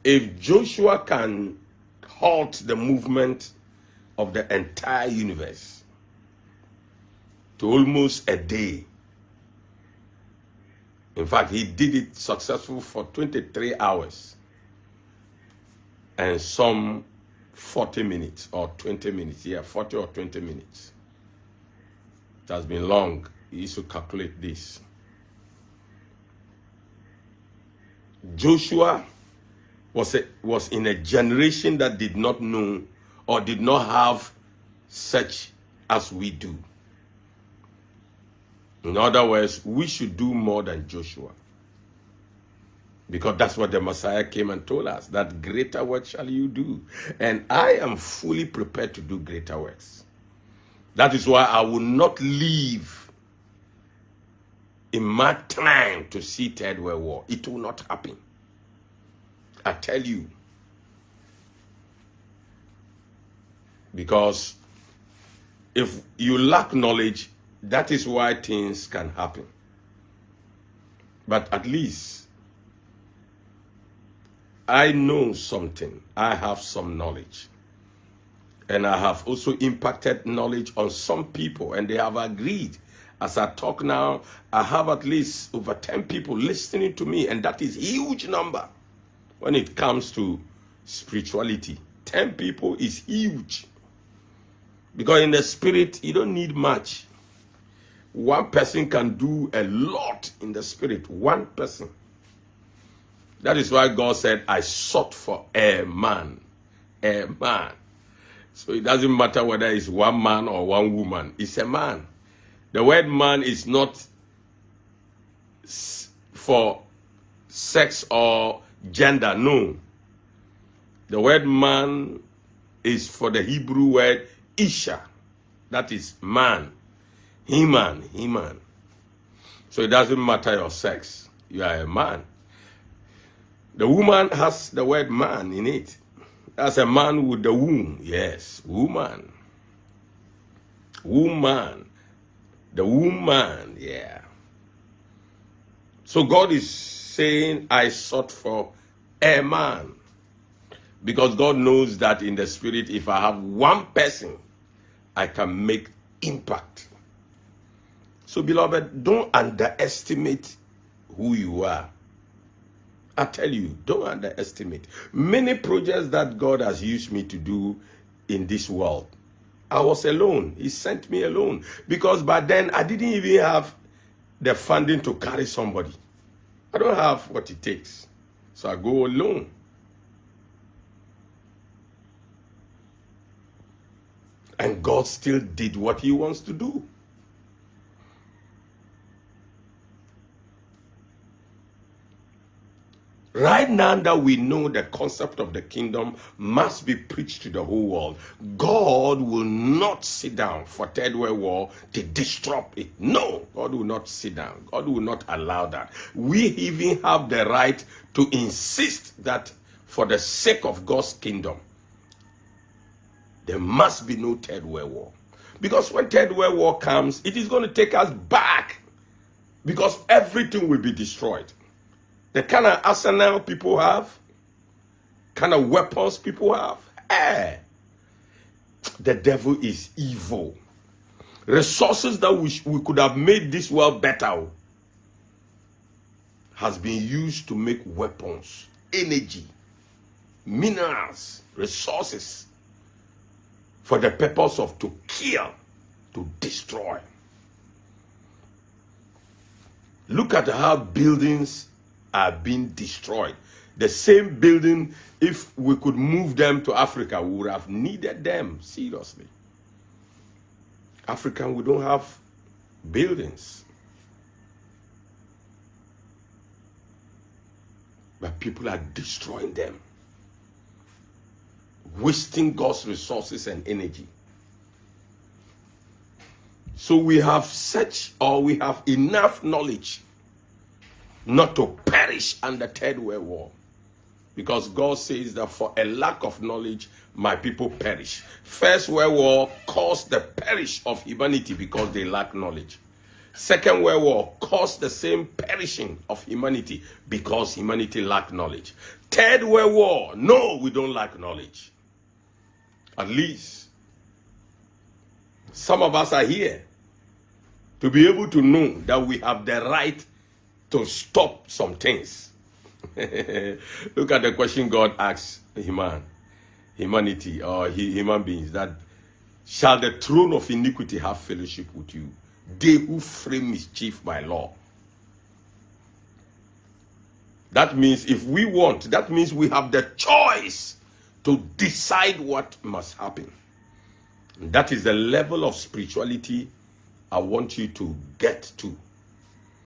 If Joshua can halt the movement of the entire universe to almost a day, in fact, he did it successful for 23 hours and some 40 minutes or 20 minutes. Yeah, 40 or 20 minutes. It has been long. He used to calculate this. Joshua was in a generation that did not know or did not have such as we do. In other words, we should do more than Joshua. Because that's what the Messiah came and told us, that greater work shall you do. And I am fully prepared to do greater works. That is why I will not leave in my time to see Third World War. It will not happen. I tell you. Because if you lack knowledge, that is why things can happen. But at least I know something. I have some knowledge. And I have also impacted knowledge on some people, and they have agreed. As I talk now, I have at least over 10 people listening to me, and that is a huge number when it comes to spirituality. 10 people is huge. Because in the spirit, you don't need much. One person can do a lot in the spirit. One person. That is why God said, I sought for a man. A man. So it doesn't matter whether it's one man or one woman. It's a man. The word man is not for sex or gender. No. The word man is for the Hebrew word Isha. That is man. He-man. He-man. So it doesn't matter your sex. You are a man. The woman has the word man in it. That's a man with the womb. Yes, woman. Woman. The woman, yeah. So God is saying, I sought for a man. Because God knows that in the spirit, if I have one person, I can make impact. So beloved, don't underestimate who you are. I tell you, don't underestimate. Many projects that God has used me to do in this world, I was alone. He sent me alone. Because by then, I didn't even have the funding to carry somebody. I don't have what it takes. So I go alone. And God still did what he wants to do. Right now that we know the concept of the kingdom must be preached to the whole world, God will not sit down for Third World War to disrupt it. No, God will not sit down. God will not allow that. We even have the right to insist that for the sake of God's kingdom, there must be no Third World War. Because when Third World War comes, it is going to take us back. Because everything will be destroyed. The kind of arsenal people have, kind of weapons people have, the devil is evil. Resources that we could have made this world better has been used to make weapons, energy, minerals, resources for the purpose of to kill, to destroy. Look at how buildings are being destroyed. The same building, if we could move them to Africa, we would have needed them, seriously. Africa, we don't have buildings. But people are destroying them. Wasting God's resources and energy. So we have we have enough knowledge not to perish under Third World War. Because God says that for a lack of knowledge, my people perish. First World War caused the perish of humanity because they lack knowledge. Second World War caused the same perishing of humanity because humanity lacked knowledge. Third World War, no, we don't lack knowledge. At least some of us are here to be able to know that we have the right to stop some things. Look at the question God asks humanity or human beings, that shall the throne of iniquity have fellowship with you, they who frame mischief by law? That means if we want, that means we have the choice to decide what must happen. And that is the level of spirituality I want you to get to.